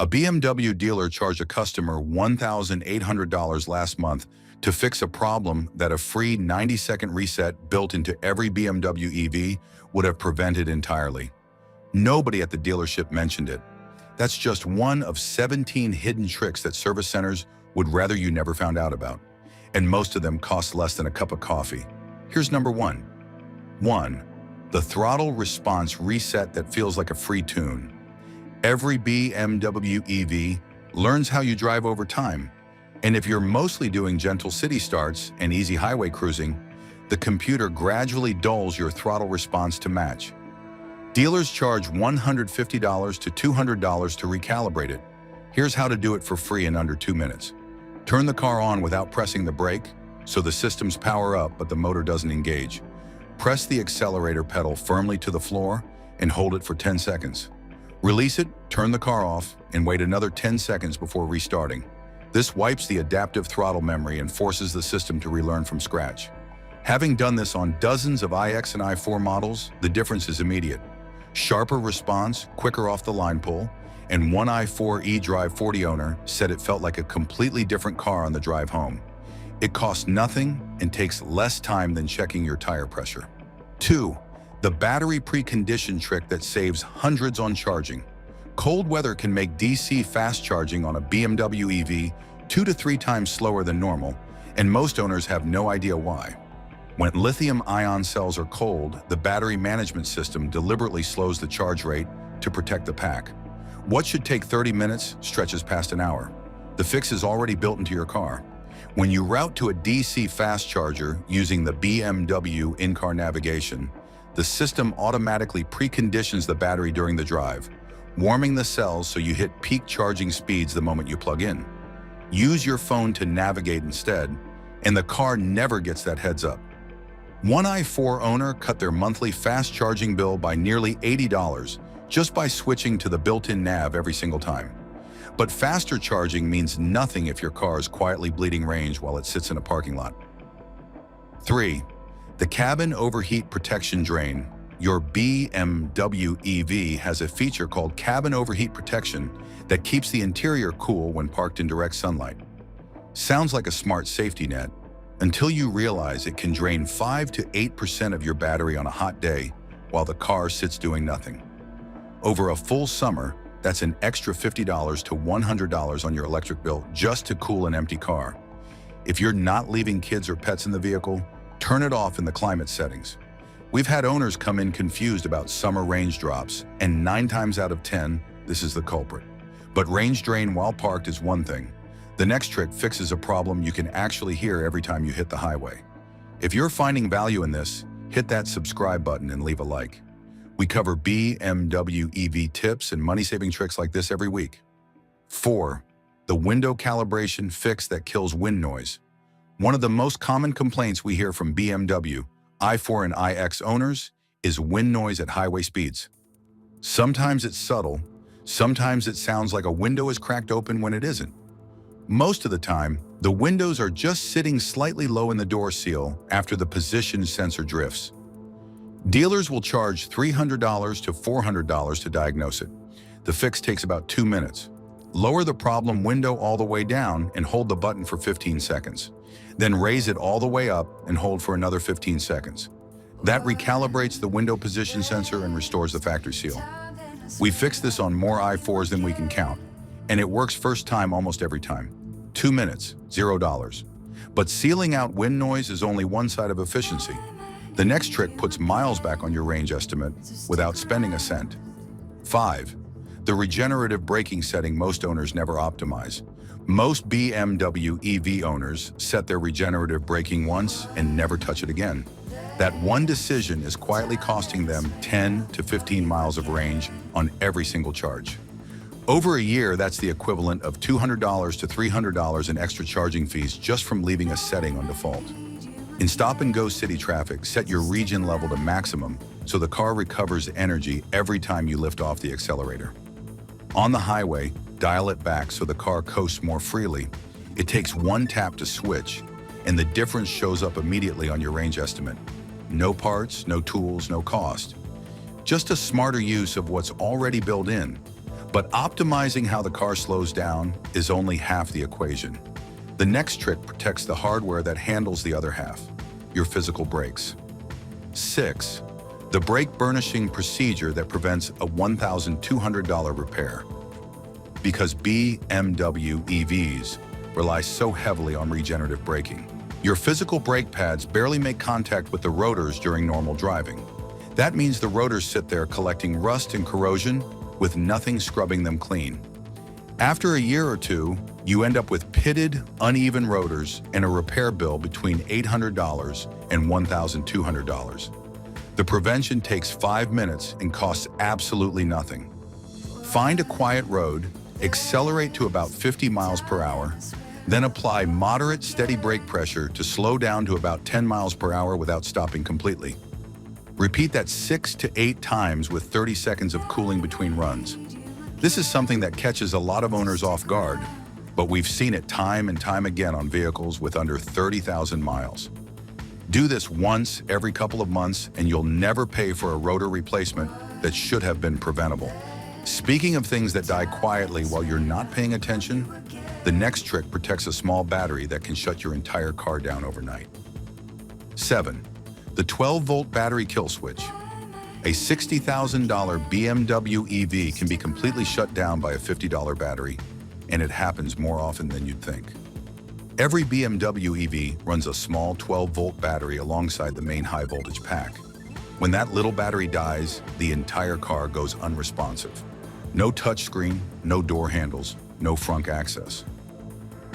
A BMW dealer charged a customer $1,800 last month to fix a problem that a free 90-second reset built into every BMW EV would have prevented entirely. Nobody at the dealership mentioned it. That's just one of 17 hidden tricks that service centers would rather you never found out about. And most of them cost less than a cup of coffee. Here's number one. 1. The throttle response reset that feels like a free tune. Every BMW EV learns how you drive over time. And if you're mostly doing gentle city starts and easy highway cruising, the computer gradually dulls your throttle response to match. Dealers charge $150 to $200 to recalibrate it. Here's how to do it for free in under 2 minutes. Turn the car on without pressing the brake, so the systems power up but the motor doesn't engage. Press the accelerator pedal firmly to the floor and hold it for 10 seconds. Release it, turn the car off, and wait another 10 seconds before restarting. This wipes the adaptive throttle memory and forces the system to relearn from scratch. Having done this on dozens of iX and i4 models, the difference is immediate. Sharper response, quicker off the line pull, and one i4 eDrive 40 owner said it felt like a completely different car on the drive home. It costs nothing and takes less time than checking your tire pressure. 2. The battery precondition trick that saves hundreds on charging. Cold weather can make DC fast charging on a BMW EV 2 to 3 times slower than normal, and most owners have no idea why. When lithium-ion cells are cold, the battery management system deliberately slows the charge rate to protect the pack. What should take 30 minutes stretches past an hour. The fix is already built into your car. When you route to a DC fast charger using the BMW in-car navigation, the system automatically preconditions the battery during the drive, warming the cells so you hit peak charging speeds the moment you plug in. Use your phone to navigate instead, and the car never gets that heads up. One i4 owner cut their monthly fast charging bill by nearly $80 just by switching to the built-in nav every single time. But faster charging means nothing if your car is quietly bleeding range while it sits in a parking lot. 3. The cabin overheat protection drain. Your BMW EV has a feature called cabin overheat protection that keeps the interior cool when parked in direct sunlight. Sounds like a smart safety net, until you realize it can drain 5 to 8% of your battery on a hot day while the car sits doing nothing. Over a full summer, that's an extra $50 to $100 on your electric bill just to cool an empty car. If you're not leaving kids or pets in the vehicle, turn it off in the climate settings. We've had owners come in confused about summer range drops, and 9 times out of 10, this is the culprit. But range drain while parked is one thing. The next trick fixes a problem you can actually hear every time you hit the highway. If you're finding value in this, hit that subscribe button and leave a like. We cover BMW EV tips and money-saving tricks like this every week. 4. The window calibration fix that kills wind noise. One of the most common complaints we hear from BMW, i4 and iX owners is wind noise at highway speeds. Sometimes it's subtle, sometimes it sounds like a window is cracked open when it isn't. Most of the time, the windows are just sitting slightly low in the door seal after the position sensor drifts. Dealers will charge $300 to $400 to diagnose it. The fix takes about 2 minutes. Lower the problem window all the way down and hold the button for 15 seconds. Then raise it all the way up and hold for another 15 seconds. That recalibrates the window position sensor and restores the factory seal. We fixed this on more i4s than we can count, and it works first time almost every time. 2 minutes, $0. But sealing out wind noise is only one side of efficiency. The next trick puts miles back on your range estimate without spending a cent. 5. The regenerative braking setting most owners never optimize. Most BMW EV owners set their regenerative braking once and never touch it again. That one decision is quietly costing them 10 to 15 miles of range on every single charge. Over a year, that's the equivalent of $200 to $300 in extra charging fees just from leaving a setting on default. In stop-and-go city traffic, set your regen level to maximum so the car recovers energy every time you lift off the accelerator. On the highway, dial it back so the car coasts more freely. It takes one tap to switch, and the difference shows up immediately on your range estimate. No parts, no tools, no cost. Just a smarter use of what's already built in. But optimizing how the car slows down is only half the equation. The next trick protects the hardware that handles the other half, your physical brakes. 6. The brake burnishing procedure that prevents a $1,200 repair. Because BMW EVs rely so heavily on regenerative braking, your physical brake pads barely make contact with the rotors during normal driving. That means the rotors sit there collecting rust and corrosion with nothing scrubbing them clean. After a year or two, you end up with pitted, uneven rotors and a repair bill between $800 and $1,200. The prevention takes 5 minutes and costs absolutely nothing. Find a quiet road, accelerate to about 50 miles per hour, then apply moderate, steady brake pressure to slow down to about 10 miles per hour without stopping completely. Repeat that 6 to 8 times with 30 seconds of cooling between runs. This is something that catches a lot of owners off guard, but we've seen it time and time again on vehicles with under 30,000 miles. Do this once every couple of months and you'll never pay for a rotor replacement that should have been preventable. Speaking of things that die quietly while you're not paying attention, the next trick protects a small battery that can shut your entire car down overnight. 7. The 12-volt battery kill switch. A $60,000 BMW EV can be completely shut down by a $50 battery, and it happens more often than you'd think. Every BMW EV runs a small 12-volt battery alongside the main high-voltage pack. When that little battery dies, the entire car goes unresponsive. No touchscreen, no door handles, no front access.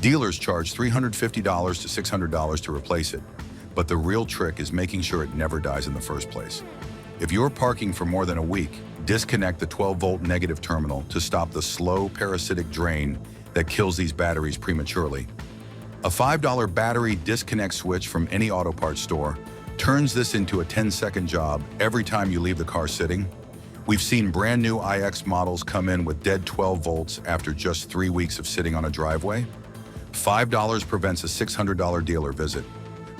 Dealers charge $350 to $600 to replace it, but the real trick is making sure it never dies in the first place. If you're parking for more than a week, disconnect the 12-volt negative terminal to stop the slow parasitic drain that kills these batteries prematurely. A $5 battery disconnect switch from any auto parts store turns this into a 10-second job every time you leave the car sitting. We've seen brand new iX models come in with dead 12 volts after just 3 weeks of sitting on a driveway. $5 prevents a $600 dealer visit.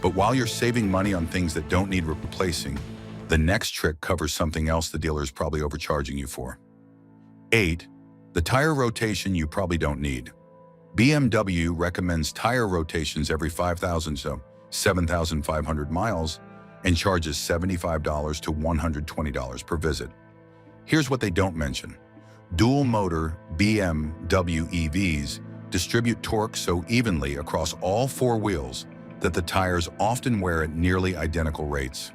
But while you're saving money on things that don't need replacing, the next trick covers something else the dealer is probably overcharging you for. 8. The tire rotation you probably don't need. BMW recommends tire rotations every 5,000 to 7,500 miles and charges $75 to $120 per visit. Here's what they don't mention. Dual-motor BMW EVs distribute torque so evenly across all 4 wheels that the tires often wear at nearly identical rates.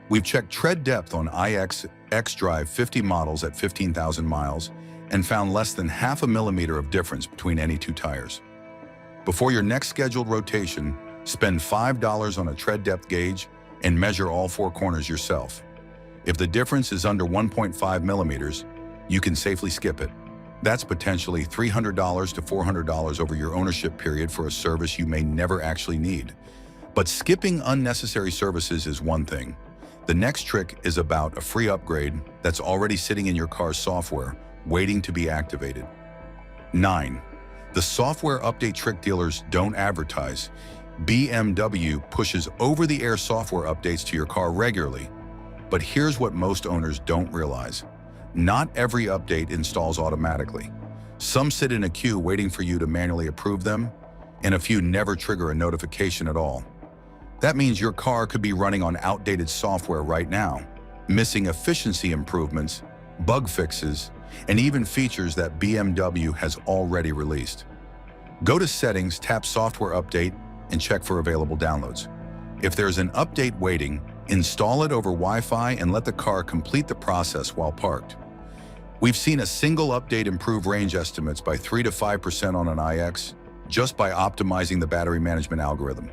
We've checked tread depth on iX xDrive 50 models at 15,000 miles and found less than half a millimeter of difference between any 2 tires. Before your next scheduled rotation, spend $5 on a tread depth gauge and measure all 4 corners yourself. If the difference is under 1.5 millimeters, you can safely skip it. That's potentially $300 to $400 over your ownership period for a service you may never actually need. But skipping unnecessary services is one thing. The next trick is about a free upgrade that's already sitting in your car's software, waiting to be activated. 9. The software update trick dealers don't advertise. BMW pushes over-the-air software updates to your car regularly. But here's what most owners don't realize. Not every update installs automatically. Some sit in a queue waiting for you to manually approve them, and a few never trigger a notification at all. That means your car could be running on outdated software right now, missing efficiency improvements, bug fixes, and even features that BMW has already released. Go to Settings, tap Software Update, and check for available downloads. If there's an update waiting, install it over Wi-Fi and let the car complete the process while parked. We've seen a single update improve range estimates by 3 to 5% on an iX just by optimizing the battery management algorithm.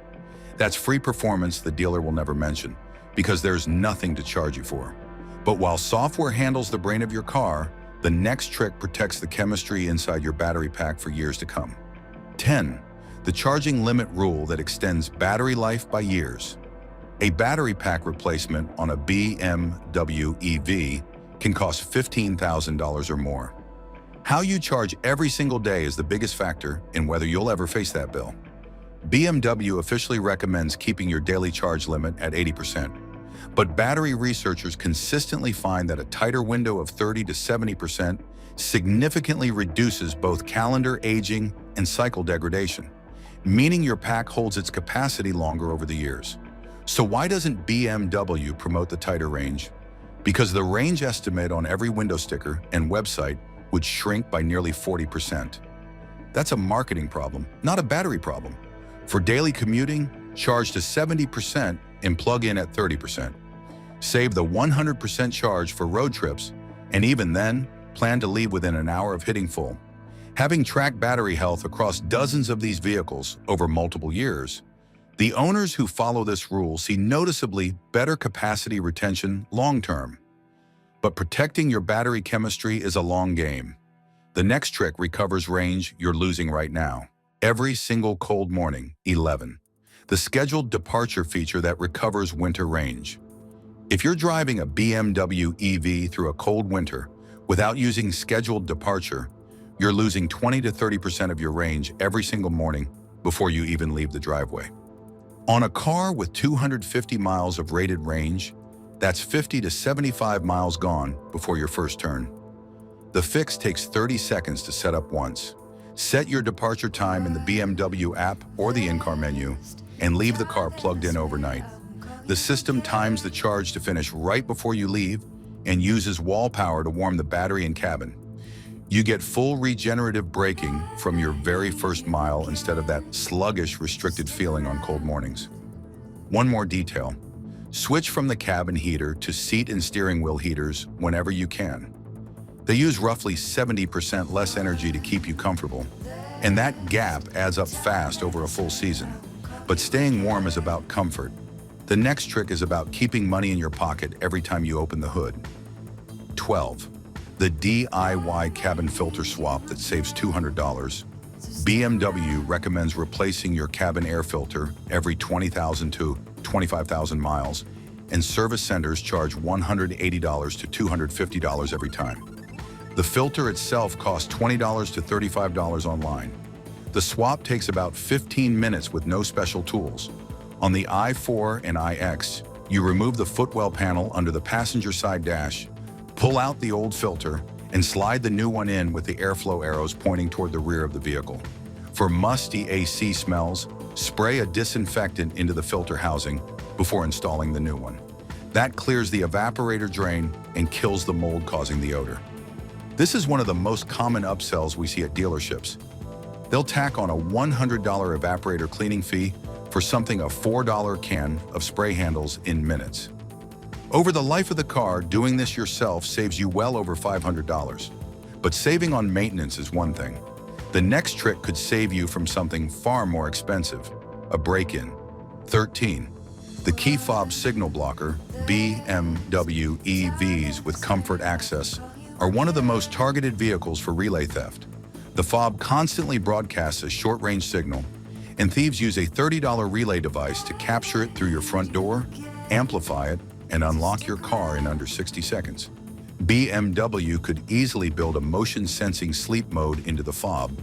That's free performance the dealer will never mention because there's nothing to charge you for. But while software handles the brain of your car, the next trick protects the chemistry inside your battery pack for years to come. 10. The charging limit rule that extends battery life by years. A battery pack replacement on a BMW EV can cost $15,000 or more. How you charge every single day is the biggest factor in whether you'll ever face that bill. BMW officially recommends keeping your daily charge limit at 80%, but battery researchers consistently find that a tighter window of 30 to 70% significantly reduces both calendar aging and cycle degradation, meaning your pack holds its capacity longer over the years. So why doesn't BMW promote the tighter range? Because the range estimate on every window sticker and website would shrink by nearly 40%. That's a marketing problem, not a battery problem. For daily commuting, charge to 70% and plug in at 30%. Save the 100% charge for road trips, and even then, plan to leave within an hour of hitting full. Having tracked battery health across dozens of these vehicles over multiple years, the owners who follow this rule see noticeably better capacity retention long-term. But protecting your battery chemistry is a long game. The next trick recovers range you're losing right now. Every single cold morning, 11. The scheduled departure feature that recovers winter range. If you're driving a BMW EV through a cold winter without using scheduled departure, you're losing 20 to 30% of your range every single morning before you even leave the driveway. On a car with 250 miles of rated range, that's 50 to 75 miles gone before your first turn. The fix takes 30 seconds to set up once. Set your departure time in the BMW app or the in-car menu and leave the car plugged in overnight. The system times the charge to finish right before you leave and uses wall power to warm the battery and cabin. You get full regenerative braking from your very first mile instead of that sluggish, restricted feeling on cold mornings. One more detail. Switch from the cabin heater to seat and steering wheel heaters whenever you can. They use roughly 70% less energy to keep you comfortable, and that gap adds up fast over a full season. But staying warm is about comfort. The next trick is about keeping money in your pocket every time you open the hood. 12. The DIY cabin filter swap that saves $200. BMW recommends replacing your cabin air filter every 20,000 to 25,000 miles, and service centers charge $180 to $250 every time. The filter itself costs $20 to $35 online. The swap takes about 15 minutes with no special tools. On the i4 and iX, you remove the footwell panel under the passenger side dash, pull out the old filter, and slide the new one in with the airflow arrows pointing toward the rear of the vehicle. For musty AC smells, spray a disinfectant into the filter housing before installing the new one. That clears the evaporator drain and kills the mold causing the odor. This is one of the most common upsells we see at dealerships. They'll tack on a $100 evaporator cleaning fee for something a $4 can of spray handles in minutes. Over the life of the car, doing this yourself saves you well over $500. But saving on maintenance is one thing. The next trick could save you from something far more expensive, a break-in. 13. The key fob signal blocker, BMW EVs with comfort access, are one of the most targeted vehicles for relay theft. The fob constantly broadcasts a short-range signal, and thieves use a $30 relay device to capture it through your front door, amplify it, and unlock your car in under 60 seconds. BMW could easily build a motion-sensing sleep mode into the fob,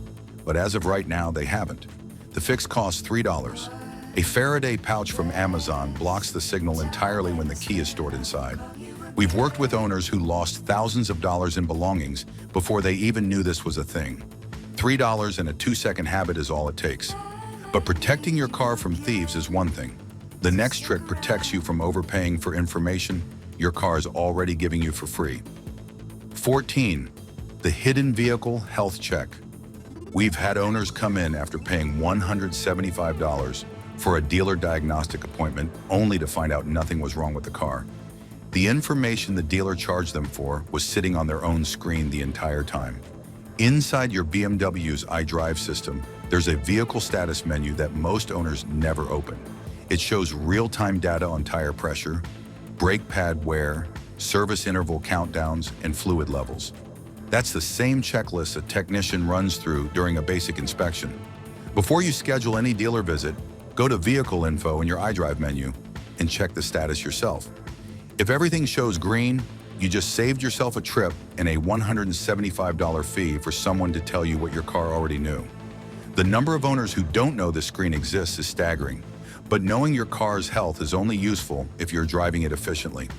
but as of right now, they haven't. The fix costs $3. A Faraday pouch from Amazon blocks the signal entirely when the key is stored inside. We've worked with owners who lost thousands of dollars in belongings before they even knew this was a thing. $3 and a 2-second habit is all it takes. But protecting your car from thieves is one thing. The next trick protects you from overpaying for information your car is already giving you for free. 14. The hidden vehicle health check. We've had owners come in after paying $175 for a dealer diagnostic appointment only to find out nothing was wrong with the car. The information the dealer charged them for was sitting on their own screen the entire time. Inside your BMW's iDrive system, there's a vehicle status menu that most owners never open. It shows real-time data on tire pressure, brake pad wear, service interval countdowns, and fluid levels. That's the same checklist a technician runs through during a basic inspection. Before you schedule any dealer visit, go to Vehicle Info in your iDrive menu and check the status yourself. If everything shows green, you just saved yourself a trip and a $175 fee for someone to tell you what your car already knew. The number of owners who don't know this screen exists is staggering, but knowing your car's health is only useful if you're driving it efficiently.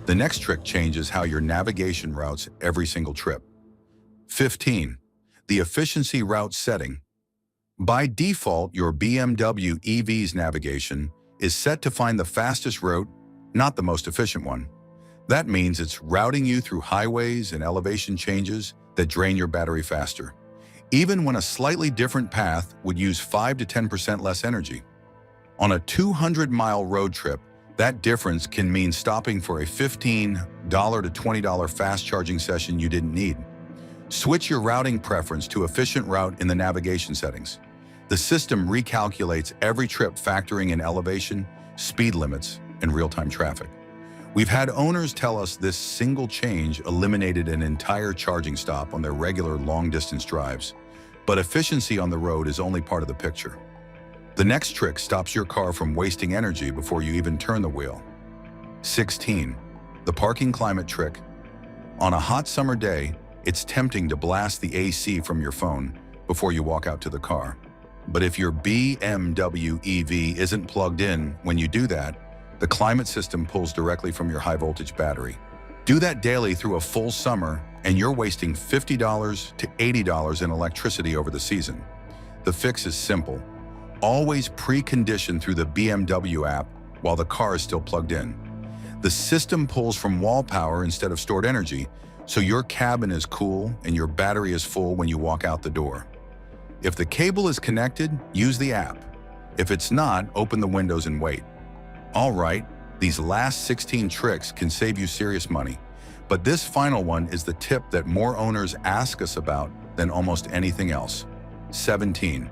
The next trick changes how your navigation routes every single trip. 15. The efficiency route setting. By default, your BMW EV's navigation is set to find the fastest route, not the most efficient one. That means it's routing you through highways and elevation changes that drain your battery faster, even when a slightly different path would use 5 to 10% less energy. On a 200-mile road trip, that difference can mean stopping for a $15 to $20 fast charging session you didn't need. Switch your routing preference to efficient route in the navigation settings. The system recalculates every trip, factoring in elevation, speed limits, and real-time traffic. We've had owners tell us this single change eliminated an entire charging stop on their regular long-distance drives. But efficiency on the road is only part of the picture. The next trick stops your car from wasting energy before you even turn the wheel. 16. The parking climate trick. On a hot summer day, it's tempting to blast the AC from your phone before you walk out to the car. But if your BMW EV isn't plugged in when you do that, the climate system pulls directly from your high-voltage battery. Do that daily through a full summer, and you're wasting $50 to $80 in electricity over the season. The fix is simple. Always precondition through the BMW app while the car is still plugged in. The system pulls from wall power instead of stored energy, so your cabin is cool and your battery is full when you walk out the door. If the cable is connected, use the app. If it's not, open the windows and wait. All right, these last 16 tricks can save you serious money, but this final one is the tip that more owners ask us about than almost anything else. 17.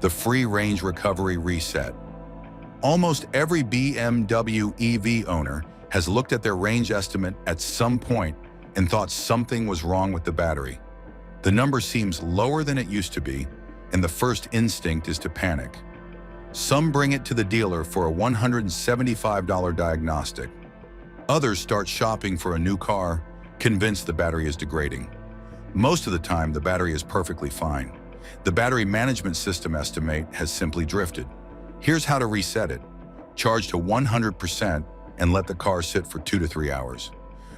The free range recovery reset. Almost every BMW EV owner has looked at their range estimate at some point and thought something was wrong with the battery. The number seems lower than it used to be, and the first instinct is to panic. Some bring it to the dealer for a $175 diagnostic. Others start shopping for a new car, convinced the battery is degrading. Most of the time, the battery is perfectly fine. The battery management system estimate has simply drifted. Here's how to reset it. Charge to 100% and let the car sit for 2 to 3 hours.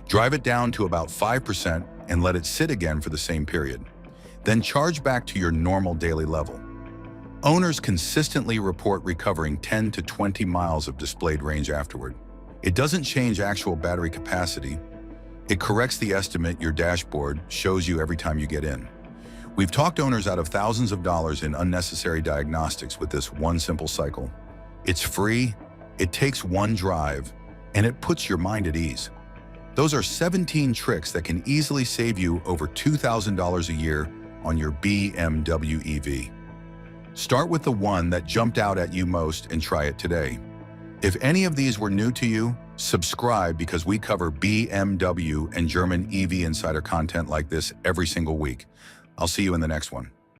Drive it down to about 5% and let it sit again for the same period. Then charge back to your normal daily level. Owners consistently report recovering 10 to 20 miles of displayed range afterward. It doesn't change actual battery capacity. It corrects the estimate your dashboard shows you every time you get in. We've talked owners out of thousands of dollars in unnecessary diagnostics with this one simple cycle. It's free, it takes one drive, and it puts your mind at ease. Those are 17 tricks that can easily save you over $2,000 a year on your BMW EV. Start with the one that jumped out at you most and try it today. If any of these were new to you, subscribe, because we cover BMW and German EV insider content like this every single week. I'll see you in the next one.